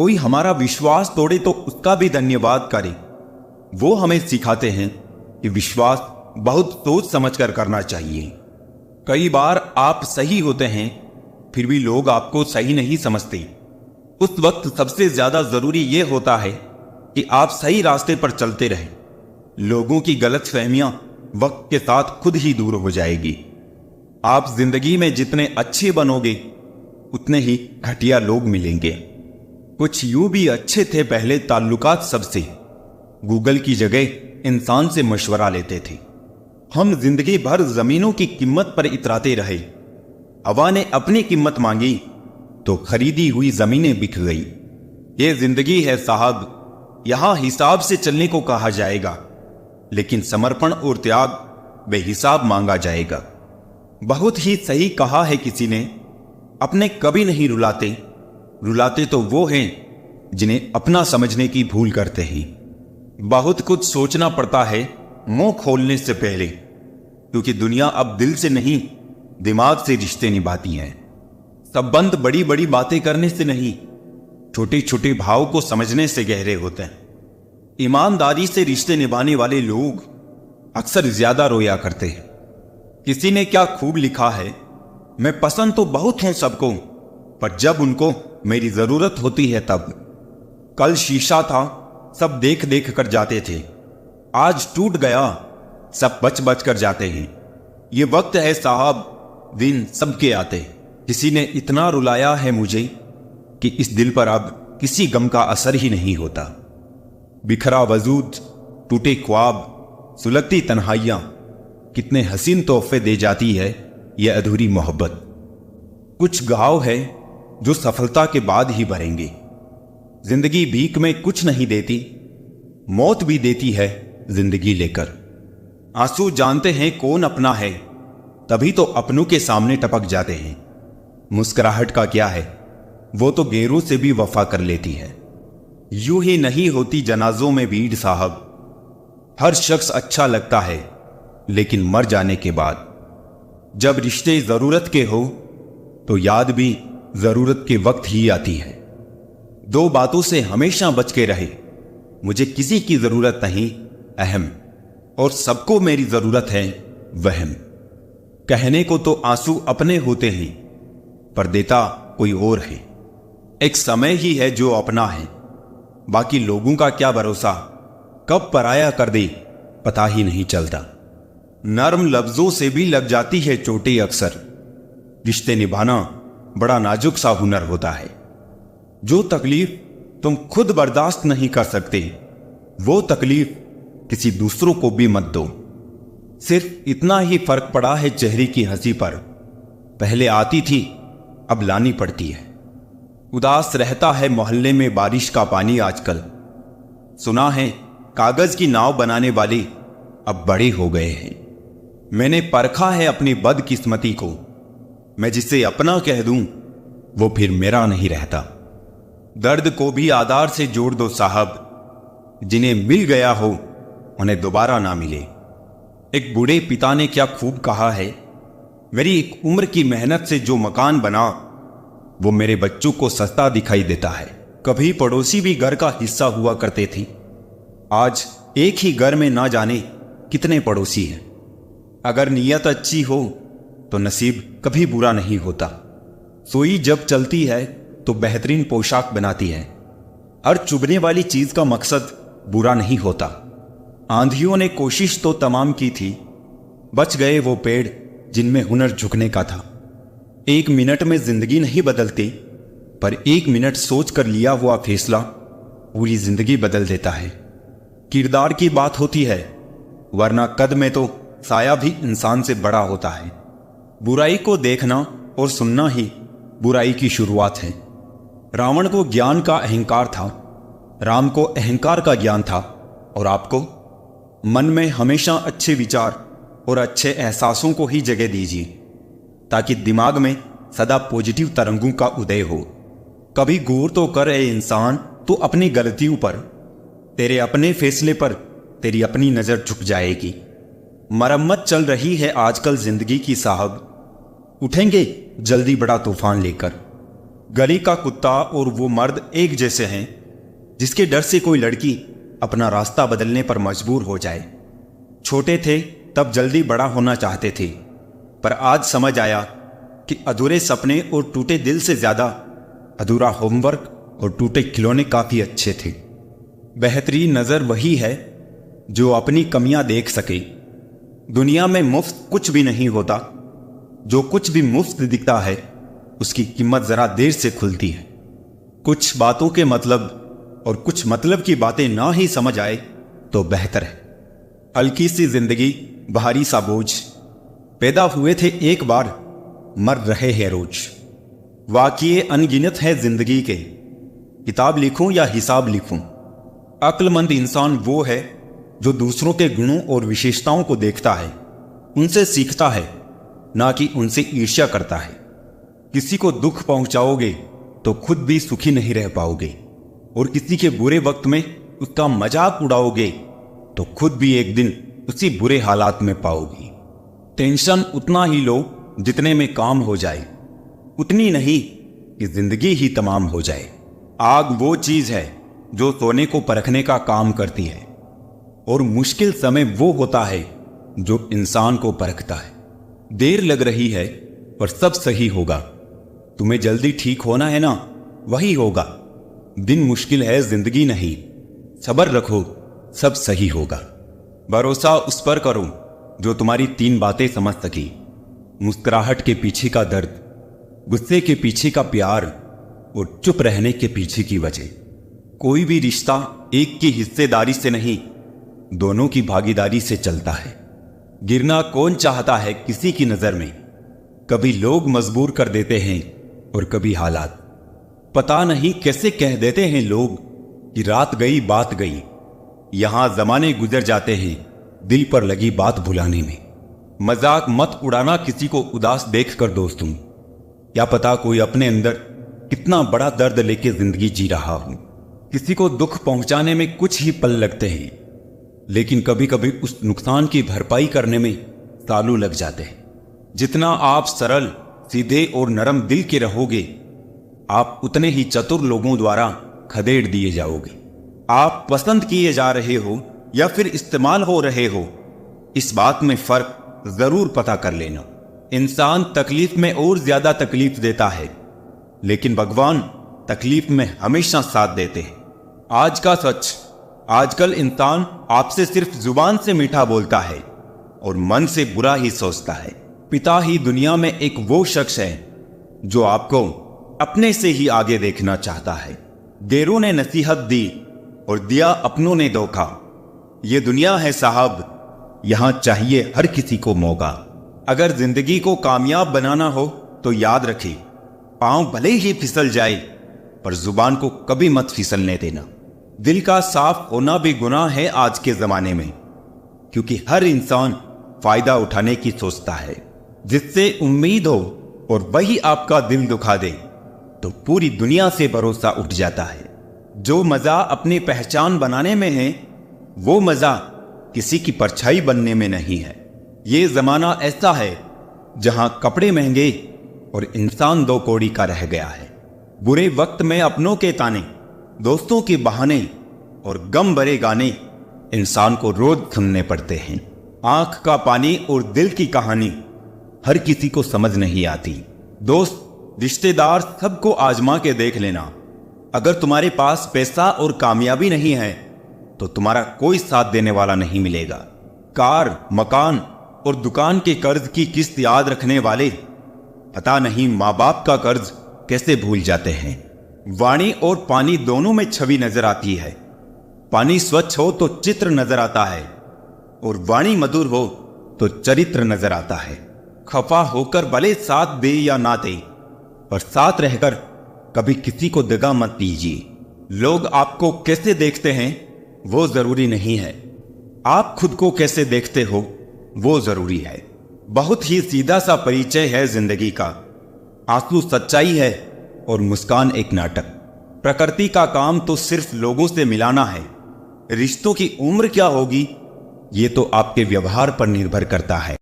कोई हमारा विश्वास तोड़े तो उसका भी धन्यवाद करें। वो हमें सिखाते हैं कि विश्वास बहुत सोच समझकर करना चाहिए। कई बार आप सही होते हैं, फिर भी लोग आपको सही नहीं समझते। उस वक्त सबसे ज्यादा जरूरी यह होता है कि आप सही रास्ते पर चलते रहें। लोगों की गलतफहमियां वक्त के साथ खुद ही दूर हो जाएगी। आप जिंदगी में जितने अच्छे बनोगे उतने ही घटिया लोग मिलेंगे। कुछ यूं भी अच्छे थे पहले ताल्लुकात सबसे, गूगल की जगह इंसान से मशवरा लेते थे। हम जिंदगी भर जमीनों की कीमत पर इतराते रहे। हवा ने अपनी कीमत मांगी तो खरीदी हुई जमीनें बिक गई। ये जिंदगी है साहब, यहां हिसाब से चलने को कहा जाएगा, लेकिन समर्पण और त्याग बेहिसाब मांगा जाएगा। बहुत ही सही कहा है किसी ने, अपने कभी नहीं रुलाते, रुलाते तो वो हैं जिन्हें अपना समझने की भूल करते हैं। बहुत कुछ सोचना पड़ता है मुंह खोलने से पहले, क्योंकि दुनिया अब दिल से नहीं दिमाग से रिश्ते निभाती है। संबंध बड़ी बड़ी बातें करने से नहीं, छोटे छोटे भाव को समझने से गहरे होते हैं। ईमानदारी से रिश्ते निभाने वाले लोग अक्सर ज्यादा रोया करते हैं। किसी ने क्या खूब लिखा है, मैं पसंद तो बहुत हूं सबको, पर जब उनको मेरी जरूरत होती है तब। कल शीशा था, सब देख देख कर जाते थे, आज टूट गया, सब बच बच कर जाते हैं। ये वक्त है साहब, दिन सबके आते। किसी ने इतना रुलाया है मुझे कि इस दिल पर अब किसी गम का असर ही नहीं होता। बिखरा वजूद, टूटे ख्वाब, सुलगती तन्हाइयां, कितने हसीन तोहफे दे जाती है यह अधूरी मोहब्बत। कुछ घाव है जो सफलता के बाद ही भरेंगे। जिंदगी भीख में कुछ नहीं देती, मौत भी देती है जिंदगी लेकर। आंसू जानते हैं कौन अपना है, तभी तो अपनों के सामने टपक जाते हैं। मुस्कुराहट का क्या है, वो तो गैरों से भी वफा कर लेती है। यूं ही नहीं होती जनाजों में भीड़ साहब। हर शख्स अच्छा लगता है, लेकिन मर जाने के बाद। जब रिश्ते जरूरत के हो तो याद भी जरूरत के वक्त ही आती है। दो बातों से हमेशा बच के रहे, मुझे किसी की जरूरत नहीं अहम, और सबको मेरी जरूरत है वहम। कहने को तो आंसू अपने होते हैं, पर देता कोई और है। एक समय ही है जो अपना है, बाकी लोगों का क्या भरोसा, कब पराया कर दे पता ही नहीं चलता। नर्म लफ्जों से भी लग जाती है चोटें अक्सर। रिश्ते निभाना बड़ा नाजुक सा हुनर होता है। जो तकलीफ तुम खुद बर्दाश्त नहीं कर सकते, वो तकलीफ किसी दूसरों को भी मत दो। सिर्फ इतना ही फर्क पड़ा है चेहरे की हंसी पर, पहले आती थी अब लानी पड़ती है। उदास रहता है मोहल्ले में बारिश का पानी आजकल। सुना है कागज की नाव बनाने वाले अब बड़े हो गए हैं। मैंने परखा है अपनी बदकिस्मती को, मैं जिसे अपना कह दूं वो फिर मेरा नहीं रहता। दर्द को भी आधार से जोड़ दो साहब, जिन्हें मिल गया हो उन्हें दोबारा ना मिले। एक बूढ़े पिता ने क्या खूब कहा है, मेरी एक उम्र की मेहनत से जो मकान बना वो मेरे बच्चों को सस्ता दिखाई देता है। कभी पड़ोसी भी घर का हिस्सा हुआ करते थे, आज एक ही घर में ना जाने कितने पड़ोसी हैं। अगर नीयत अच्छी हो तो नसीब कभी बुरा नहीं होता। सुई जब चलती है तो बेहतरीन पोशाक बनाती है। हर चुभने वाली चीज का मकसद बुरा नहीं होता। आंधियों ने कोशिश तो तमाम की थी, बच गए वो पेड़ जिनमें हुनर झुकने का था। एक मिनट में जिंदगी नहीं बदलती, पर एक मिनट सोच कर लिया हुआ फैसला पूरी जिंदगी बदल देता है। किरदार की बात होती है, वरना कद में तो साया भी इंसान से बड़ा होता है। बुराई को देखना और सुनना ही बुराई की शुरुआत है। रावण को ज्ञान का अहंकार था, राम को अहंकार का ज्ञान था, और आपको मन में हमेशा अच्छे विचार और अच्छे एहसासों को ही जगह दीजिए, ताकि दिमाग में सदा पॉजिटिव तरंगों का उदय हो। कभी गौर तो कर ए इंसान तो अपनी गलतियों पर, तेरे अपने फैसले पर तेरी अपनी नजर झुक जाएगी। मरम्मत चल रही है आजकल जिंदगी की साहब, उठेंगे जल्दी बड़ा तूफान लेकर। गली का कुत्ता और वो मर्द एक जैसे हैं जिसके डर से कोई लड़की अपना रास्ता बदलने पर मजबूर हो जाए। छोटे थे तब जल्दी बड़ा होना चाहते थे, पर आज समझ आया कि अधूरे सपने और टूटे दिल से ज्यादा अधूरा होमवर्क और टूटे खिलौने काफी अच्छे थे। बेहतरीन नजर वही है जो अपनी कमियां देख सके। दुनिया में मुफ्त कुछ भी नहीं होता। जो कुछ भी मुफ्त दिखता है उसकी कीमत जरा देर से खुलती है। कुछ बातों के मतलब और कुछ मतलब की बातें ना ही समझ आए तो बेहतर है। हल्की सी जिंदगी, भारी सा बोझ। पैदा हुए थे एक बार, मर रहे हैं रोज। वाक़िए अनगिनत है जिंदगी के, किताब लिखूं या हिसाब लिखूं। अक्लमंद इंसान वो है जो दूसरों के गुणों और विशेषताओं को देखता है, उनसे सीखता है, ना कि उनसे ईर्ष्या करता है। किसी को दुख पहुंचाओगे तो खुद भी सुखी नहीं रह पाओगे, और किसी के बुरे वक्त में उसका मजाक उड़ाओगे तो खुद भी एक दिन उसी बुरे हालात में पाओगे। टेंशन उतना ही लो जितने में काम हो जाए, उतनी नहीं कि जिंदगी ही तमाम हो जाए। आग वो चीज है जो सोने को परखने का काम करती है, और मुश्किल समय वो होता है जो इंसान को परखता है। देर लग रही है पर सब सही होगा। तुम्हें जल्दी ठीक होना है ना, वही होगा। दिन मुश्किल है, जिंदगी नहीं। सब्र रखो, सब सही होगा। भरोसा उस पर करो जो तुम्हारी 3 बातें समझ सकी। मुस्कुराहट के पीछे का दर्द, गुस्से के पीछे का प्यार, और चुप रहने के पीछे की वजह। कोई भी रिश्ता एक की हिस्सेदारी से नहीं, दोनों की भागीदारी से चलता है। गिरना कौन चाहता है किसी की नजर में? कभी लोग मजबूर कर देते हैं और कभी हालात। पता नहीं कैसे कह देते हैं लोग कि रात गई बात गई। यहां जमाने गुजर जाते हैं दिल पर लगी बात भुलाने में। मजाक मत उड़ाना किसी को उदास देखकर दोस्तों। क्या पता कोई अपने अंदर कितना बड़ा दर्द लेके जिंदगी जी रहा हो। किसी को दुख पहुंचाने में कुछ ही पल लगते हैं, लेकिन कभी कभी उस नुकसान की भरपाई करने में सालों लग जाते हैं। जितना आप सरल, सीधे और नरम दिल के रहोगे, आप उतने ही चतुर लोगों द्वारा खदेड़ दिए जाओगे। आप पसंद किए जा रहे हो या फिर इस्तेमाल हो रहे हो, इस बात में फर्क जरूर पता कर लेना। इंसान तकलीफ में और ज्यादा तकलीफ देता है, लेकिन भगवान तकलीफ में हमेशा साथ देते हैं। आज का सच, आजकल इंसान आपसे सिर्फ जुबान से मीठा बोलता है और मन से बुरा ही सोचता है। पिता ही दुनिया में एक वो शख्स है जो आपको अपने से ही आगे देखना चाहता है। गैरों ने नसीहत दी और दिया अपनों ने धोखा। ये दुनिया है साहब, यहां चाहिए हर किसी को मौका। अगर जिंदगी को कामयाब बनाना हो तो याद रखिए, पांव भले ही फिसल जाए पर जुबान को कभी मत फिसलने देना। दिल का साफ होना भी गुनाह है आज के जमाने में, क्योंकि हर इंसान फायदा उठाने की सोचता है। जिससे उम्मीद हो और वही आपका दिल दुखा दे तो पूरी दुनिया से भरोसा उठ जाता है। जो मजा अपनी पहचान बनाने में है, वो मजा किसी की परछाई बनने में नहीं है। ये जमाना ऐसा है जहां कपड़े महंगे और इंसान 2 कौड़ी का रह गया है। बुरे वक्त में अपनों के ताने, दोस्तों के बहाने और गम भरे गाने इंसान को रोज सुनने पड़ते हैं। आंख का पानी और दिल की कहानी हर किसी को समझ नहीं आती। दोस्त, रिश्तेदार सबको आजमा के देख लेना। अगर तुम्हारे पास पैसा और कामयाबी नहीं है तो तुम्हारा कोई साथ देने वाला नहीं मिलेगा। कार, मकान और दुकान के कर्ज की किस्त याद रखने वाले पता नहीं माँ बाप का कर्ज कैसे भूल जाते हैं। वाणी और पानी दोनों में छवि नजर आती है। पानी स्वच्छ हो तो चित्र नजर आता है, और वाणी मधुर हो तो चरित्र नजर आता है। खफा होकर भले साथ दे या ना दे, पर साथ रहकर कभी किसी को दगा मत दीजिए। लोग आपको कैसे देखते हैं वो जरूरी नहीं है, आप खुद को कैसे देखते हो वो जरूरी है। बहुत ही सीधा सा परिचय है जिंदगी का। आंसू सच्चाई है और मुस्कान एक नाटक। प्रकृति का काम तो सिर्फ लोगों से मिलाना है। रिश्तों की उम्र क्या होगी ये तो आपके व्यवहार पर निर्भर करता है।